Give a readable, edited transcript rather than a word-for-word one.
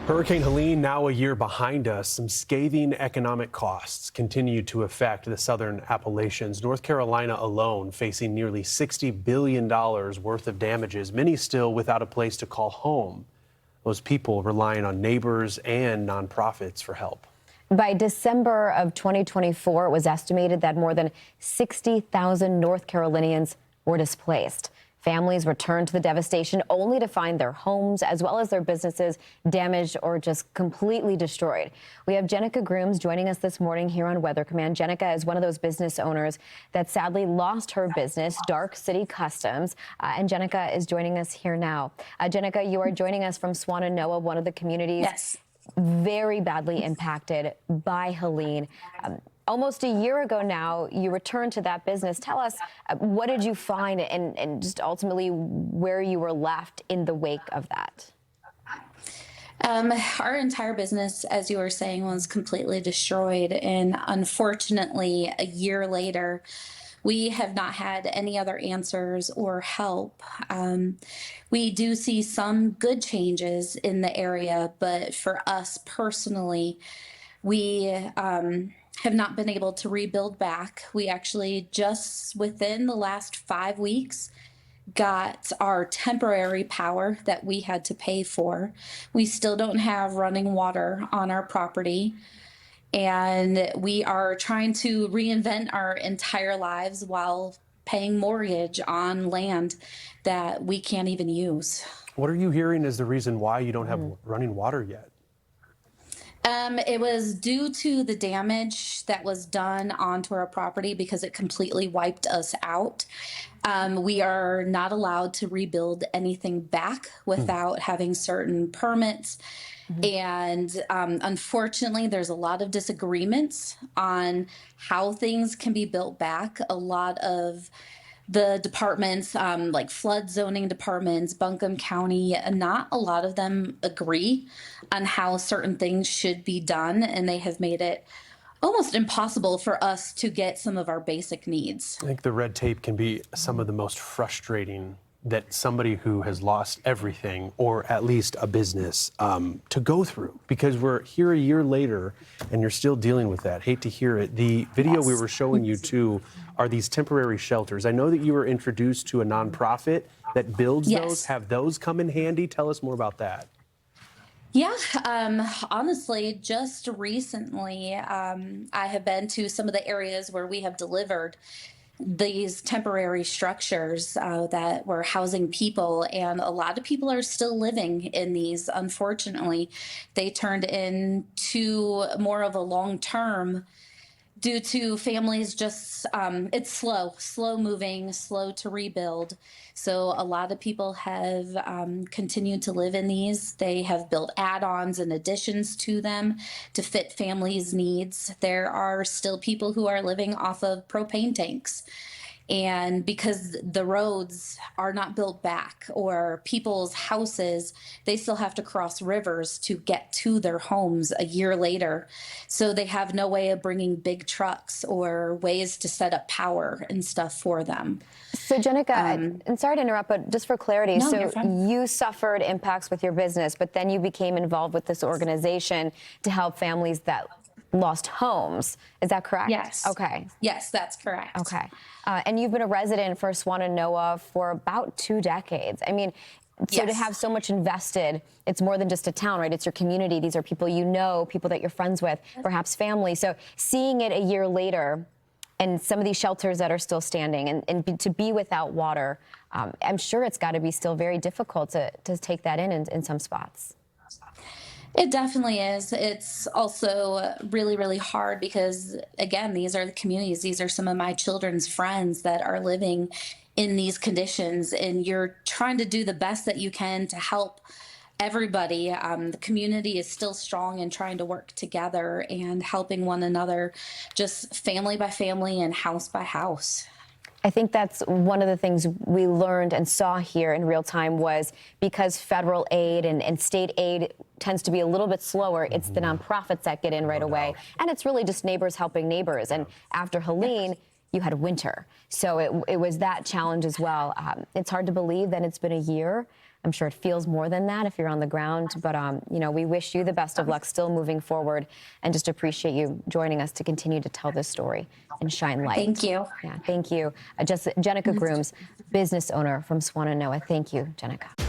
Hurricane Helene now a year behind us. Some scathing economic costs continue to affect the southern Appalachians. North Carolina alone facing nearly $60 billion worth of damages, many still without a place to call home. Those people relying on neighbors and nonprofits for help. By December of 2024, it was estimated that more than 60,000 North Carolinians were displaced. Families returned to the devastation only to find their homes as well as their businesses damaged or just completely destroyed. We have Jenica Grooms joining us this morning here on Weather Command. Jenica is one of those business owners that sadly lost her business, Dark City Customs, and Jenica is joining us here now. Jenica, you are joining us from Swannanoa, one of the communities very badly impacted by Helene. Almost a year ago now, you returned to that business. Tell us, what did you find and just ultimately where you were left in the wake of that? Our entire business, as you were saying, was completely destroyed. And unfortunately, a year later, we have not had any other answers or help. We do see some good changes in the area, but for us personally, we have not been able to rebuild back. We actually just within the last 5 weeks got our temporary power that we had to pay for. We still don't have running water on our property. And we are trying to reinvent our entire lives while paying mortgage on land that we can't even use. What are you hearing is the reason why you don't have running water yet? It was due to the damage that was done onto our property because it completely wiped us out. We are not allowed to rebuild anything back without having certain permits. And unfortunately, there's a lot of disagreements on how things can be built back. A lot of the departments, like flood zoning departments, Buncombe County, not a lot of them agree on how certain things should be done, and they have made it almost impossible for us to get some of our basic needs. I think the red tape can be some of the most frustrating that somebody who has lost everything, or at least a business, to go through, because we're here a year later and you're still dealing with that. Hate to hear it. The video we were showing you too are these temporary shelters. I know that you were introduced to a nonprofit that builds those. Have those come in handy? Tell us more about that. Yeah, honestly, just recently, I have been to some of the areas where we have delivered these temporary structures that were housing people, and a lot of people are still living in these. Unfortunately, they turned into more of a long-term due to families just, it's slow moving, slow to rebuild. So a lot of people have continued to live in these. They have built add-ons and additions to them to fit families' needs. There are still people who are living off of propane tanks. And because the roads are not built back, or people's houses, they still have to cross rivers to get to their homes a year later. So they have no way of bringing big trucks or ways to set up power and stuff for them. So Jenica, and sorry to interrupt, but just for clarity, No, so you're fine. you suffered impacts with your business, but then you became involved with this organization to help families that lost homes. Is that correct? Yes. Okay. Yes, that's correct. Okay. And you've been a resident for Swannanoa for about 2 decades. I mean, so to have so much invested, it's more than just a town, right? It's your community. These are people you know, people that you're friends with, perhaps family. So seeing it a year later and some of these shelters that are still standing and to be without water, I'm sure it's got to be still very difficult to take that in some spots. It definitely is. It's also really, really hard because, again, these are the communities. These are some of my children's friends that are living in these conditions, and you're trying to do the best that you can to help everybody. The community is still strong and trying to work together and helping one another, just family by family and house by house. I think that's one of the things we learned and saw here in real time was because federal aid and state aid tends to be a little bit slower, it's the nonprofits that get in right away. And it's really just neighbors helping neighbors. And after Helene, you had winter. So it was that challenge as well. It's hard to believe that it's been a year. I'm sure it feels more than that if you're on the ground. But, you know, we wish you the best of luck still moving forward, and just appreciate you joining us to continue to tell this story and shine light. Thank you. Yeah, thank you. Jenica Grooms, business owner from Swannanoa. Thank you, Jenica.